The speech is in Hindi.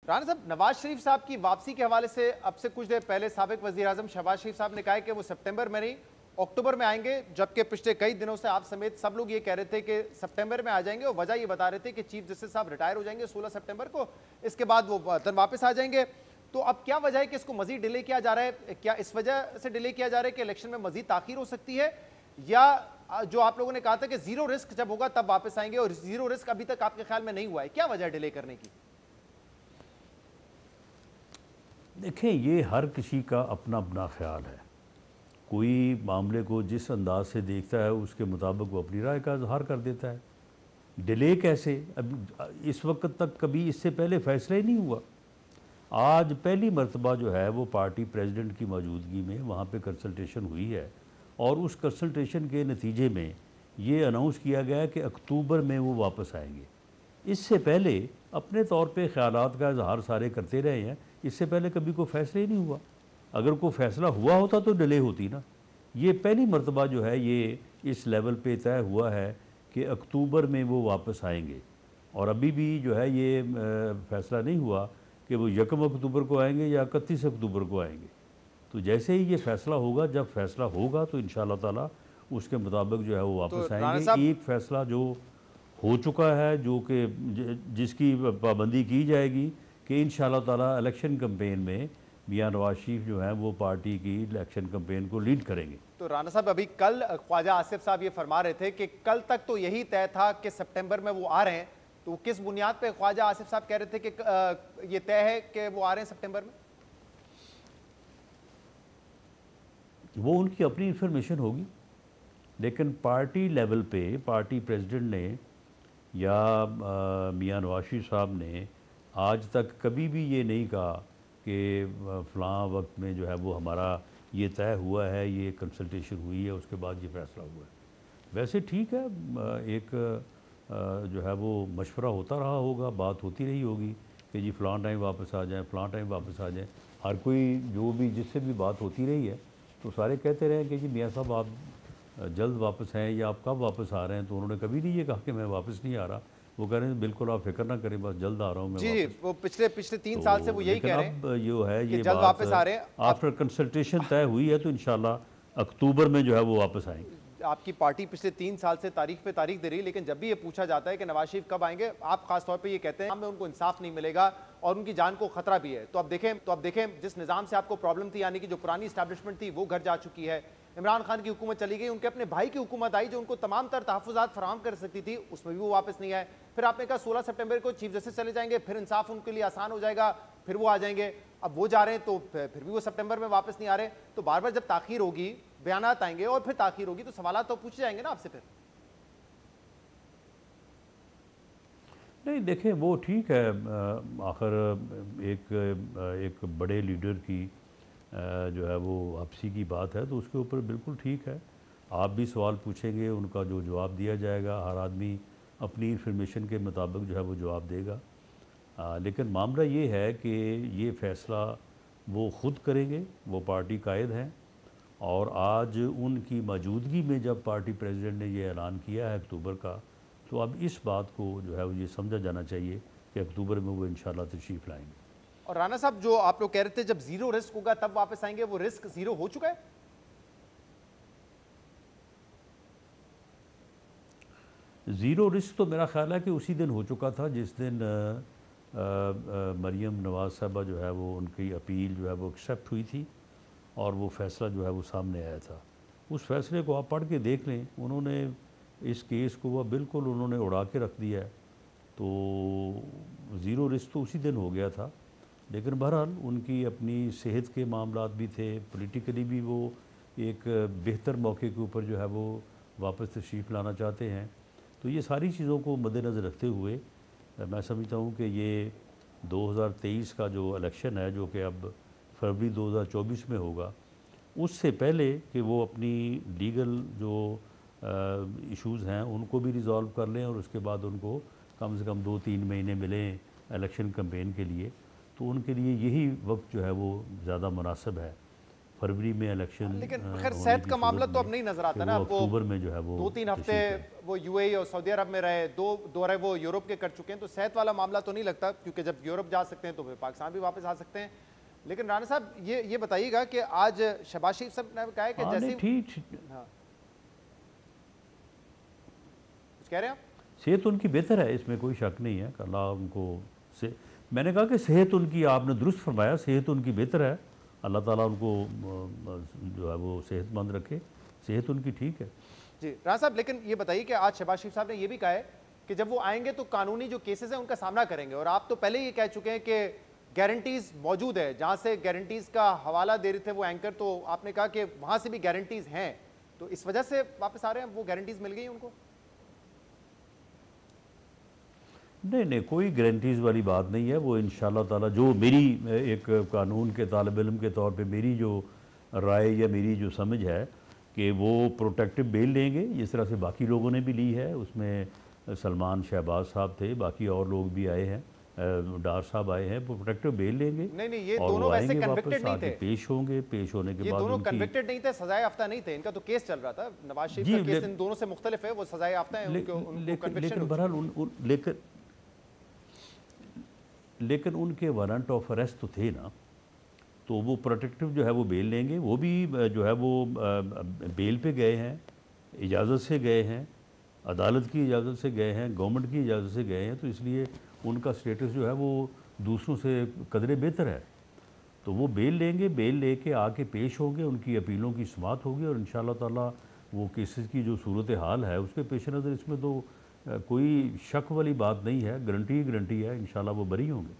राणा साहब, नवाज शरीफ साहब की वापसी के हवाले से अब से कुछ देर पहले साबिक वजीर आजम शहबाज शरीफ साहब ने कहा है कि वो सितंबर में नहीं अक्टूबर में आएंगे, जबकि पिछले कई दिनों से आप समेत सब लोग ये कह रहे थे कि सितंबर में आ जाएंगे और वजह ये बता रहे थे कि चीफ जस्टिस साहब रिटायर हो जाएंगे 16 सितंबर को, इसके बाद वो वतन वापस आ जाएंगे। तो अब क्या वजह है कि इसको मजीद डिले किया जा रहा है? क्या इस वजह से डिले किया जा रहा है कि इलेक्शन में मजीद ताखीर हो सकती है, या जो आप लोगों ने कहा था कि जीरो रिस्क जब होगा तब वापस आएंगे और जीरो रिस्क अभी तक आपके ख्याल में नहीं हुआ है? क्या वजह डिले करने की? देखें, ये हर किसी का अपना अपना ख्याल है। कोई मामले को जिस अंदाज से देखता है उसके मुताबिक वो अपनी राय का इजहार कर देता है। डिले कैसे? अब इस वक्त तक कभी इससे पहले फैसला ही नहीं हुआ। आज पहली मर्तबा जो है वो पार्टी प्रेसिडेंट की मौजूदगी में वहाँ पे कंसल्टेशन हुई है और उस कंसल्टेशन के नतीजे में ये अनाउंस किया गया कि अक्टूबर में वो वापस आएंगे। इससे पहले अपने तौर पे ख्यालात का इजहार सारे करते रहे हैं, इससे पहले कभी कोई फैसला ही नहीं हुआ। अगर कोई फैसला हुआ होता तो डिले होती ना। ये पहली मर्तबा जो है ये इस लेवल पे तय हुआ है कि अक्टूबर में वो वापस आएंगे, और अभी भी जो है ये फैसला नहीं हुआ कि वो 1 अक्टूबर को आएंगे या 31 अक्टूबर को आएंगे। तो जैसे ही ये फैसला होगा, जब फैसला होगा तो इंशाअल्लाह ताला उसके मुताबिक जो है वो वापस आएंगे। एक फ़ैसला जो हो चुका है, जो कि जिसकी पाबंदी की जाएगी कि इंशाअल्लाह ताला इलेक्शन कैंपेन में मियां नवाज शरीफ जो है वो पार्टी की इलेक्शन कैंपेन को लीड करेंगे। तो राणा साहब, अभी कल ख्वाजा आसिफ साहब ये फरमा रहे थे कि कल तक तो यही तय था कि सितंबर में वो आ रहे हैं, तो किस बुनियाद पे ख्वाजा आसिफ साहब कह रहे थे कि ये तय है कि वो आ रहे हैं सितंबर में? वो उनकी अपनी इंफॉर्मेशन होगी, लेकिन पार्टी लेवल पे पार्टी प्रेसिडेंट ने या मियां नवाज शरीफ साहब ने आज तक कभी भी ये नहीं कहा कि फ़लाँ वक्त में जो है वो हमारा ये तय हुआ है, ये कंसल्टेशन हुई है, उसके बाद ये फ़ैसला हुआ है। वैसे ठीक है, एक जो है वो मशवरा होता रहा होगा, बात होती रही होगी कि जी फ़लाँ टाइम वापस आ जाएँ, फ़लाँ टाइम वापस आ जाएँ। हर कोई जो भी जिससे भी बात होती रही है तो सारे कहते रहे कि जी मियाँ साहब आप जल्द वापस हैं या आप कब वापस आ रहे हैं। तो उन्होंने कभी नहीं ये कहा कि मैं वापस नहीं आ रहा। वो कह रहे हैं बिल्कुल आप फिक्र ना करें, बस जल्द आ रहा हूँ मैं जी वापस। वो पिछले 3 साल से वो यही कह रहे हैं अब जो है कि ये जल्द बात वापस आ रहे हैं। आफ्टर कंसल्टेशन तय हुई है तो इंशाल्लाह अक्टूबर में जो है वो वापस आएंगे। आपकी पार्टी पिछले 3 साल से तारीख पे तारीख दे रही है, लेकिन जब भी ये पूछा जाता है कि नवाज शरीफ कब आएंगे, आप खास तौर पे ये कहते हैं हमें उनको इंसाफ नहीं मिलेगा और उनकी जान को खतरा भी है। तो अब देखें जिस निजाम से आपको प्रॉब्लम थी, यानी कि जो पुरानी इस्टेब्लिशमेंट थी वो घर जा चुकी है। इमरान खान की हुकूमत चली गई, उनके अपने भाई की हुकूमत आई जो उनको तमाम तर तहफ़्फ़ुज़ात फराहम कर सकती थी, उसमें भी वो वापस नहीं आए। फिर आपने कहा 16 सितंबर को चीफ जस्टिस चले जाएंगे, फिर इंसाफ उनके लिए आसान हो जाएगा, फिर वो आ जाएंगे। अब वो जा रहे हैं तो फिर भी वो सितंबर में वापस नहीं आ रहे। तो बार बार जब ताखीर होगी, बयानात आएंगे और फिर ताखीर होगी, तो सवाल तो पूछे जाएंगे ना आपसे फिर। नहीं देखें, वो ठीक है, आखिर एक बड़े लीडर की जो है वो वापसी की बात है तो उसके ऊपर बिल्कुल ठीक है। आप भी सवाल पूछेंगे, उनका जो जवाब दिया जाएगा, हर आदमी अपनी इंफॉर्मेशन के मुताबिक जो है वो जवाब देगा। लेकिन मामला ये है कि ये फ़ैसला वो ख़ुद करेंगे, वो पार्टी कायद हैं, और आज उनकी मौजूदगी में जब पार्टी प्रेसिडेंट ने ये ऐलान किया है अक्टूबर का, तो अब इस बात को जो है वो ये समझा जाना चाहिए कि अक्टूबर में वो इंशाल्लाह तशरीफ़ लाएंगे। और राणा साहब, जो आप लोग कह रहे थे जब जीरो रिस्क होगा तब वापस आएंगे, वो रिस्क जीरो हो चुका है? ज़ीरो रिस्क तो मेरा ख्याल है कि उसी दिन हो चुका था जिस दिन मरियम नवाज़ साहबा जो है वो उनकी अपील जो है वो एक्सेप्ट हुई थी और वो फ़ैसला जो है वो सामने आया था। उस फैसले को आप पढ़ के देख लें, उन्होंने इस केस को वह बिल्कुल उन्होंने उड़ा के रख दिया है। तो ज़ीरो रिस्क तो उसी दिन हो गया था, लेकिन बहरहाल उनकी अपनी सेहत के मामलात भी थे, पॉलिटिकली भी वो एक बेहतर मौके के ऊपर जो है वो वापस तशरीफ़ लाना चाहते हैं। तो ये सारी चीज़ों को मद्देनज़र रखते हुए मैं समझता हूँ कि ये 2023 का जो इलेक्शन है, जो कि अब फरवरी 2024 में होगा, उससे पहले कि वो अपनी लीगल जो इश्यूज़ हैं उनको भी रिज़ॉल्व कर लें और उसके बाद उनको कम से कम 2-3 महीने मिलें इलेक्शन कैंपेन के लिए, तो उनके लिए यही वक्त जो है वो ज़्यादा मुनासिब है फरवरी में इलेक्शन लेकिन खैर सेहत का मामला तो अब नहीं नजर आता ना। वो अक्टूबर में जो है वो 2-3 हफ्ते वो यूएई और सऊदी अरब में रहे, दो दौरे वो यूरोप के कर चुके हैं, तो सेहत वाला मामला तो नहीं लगता, क्योंकि जब यूरोप जा सकते हैं तो फिर पाकिस्तान भी वापस आ सकते हैं। लेकिन राणा साहब ये बताइएगा कि आज शहबाज शरीफ साहब ने कहा है कि जैसे ठीक हाँ, कुछ कह रहे हैं आप? सेहत उनकी बेहतर है, इसमें कोई शक नहीं है। अल्लाह उनको से मैंने कहा कि सेहत उनकी, आपने दुरुस्त फरमाया, सेहत उनकी बेहतर है। अल्लाह ताला उनको जो है वो सेहतमंद रखे, सेहत उनकी ठीक है। जी राणा साहब, लेकिन ये बताइए कि आज शहबाज शरीफ साहब ने ये भी कहा है कि जब वो आएंगे तो कानूनी जो केसेस हैं उनका सामना करेंगे, और आप तो पहले ही कह चुके हैं कि गारंटीज मौजूद है। जहां से गारंटीज का हवाला दे रहे थे वो एंकर, तो आपने कहा कि वहां से भी गारंटीज हैं, तो इस वजह से वापस आ रहे हैं, वो गारंटीज मिल गई उनको? नहीं, कोई गारंटीज़ वाली बात नहीं है। वो इंशाल्लाह ताला जो मेरी एक कानून के तालिब इल्म के तौर पे मेरी जो राय या मेरी जो समझ है कि वो प्रोटेक्टिव बेल लेंगे, जिस तरह से बाकी लोगों ने भी ली है। उसमें सलमान शहबाज साहब थे, बाकी और लोग भी आए हैं, डार साहब आए हैं, प्रोटेक्टिव बेल लेंगे। नहीं, ये और दोनों वो वैसे आएंगे कन्विक्टेड वापस, नहीं आके थे। पेश होंगे, पेश होने के ये बाद दोनों उनकी कन्विक्टेड नहीं थे, सजाए याफ्ता नहीं थे, इनका तो केस चल रहा था। नवाज शरीफ का केस इन दोनों से मुख्तलिफ है, वो सजाए याफ्ता है, उनको कन्विक्शन। बहरहाल लेकिन उनके वारंट ऑफ अरेस्ट तो थे ना, तो वो प्रोटेक्टिव जो है वो बेल लेंगे। वो भी जो है वो बेल पे गए हैं, इजाज़त से गए हैं, अदालत की इजाज़त से गए हैं, गवर्नमेंट की इजाज़त से गए हैं, तो इसलिए उनका स्टेटस जो है वो दूसरों से कदरे बेहतर है। तो वो बेल लेंगे, बेल लेके आके पेश होंगे, उनकी अपीलों की समाअत होगी, और इंशाअल्लाह ताला वो केसेस की जो सूरत हाल है उसके पेश नज़र इसमें तो कोई शक वाली बात नहीं है। गारंटी है, इंशाअल्लाह वो बरी होंगे।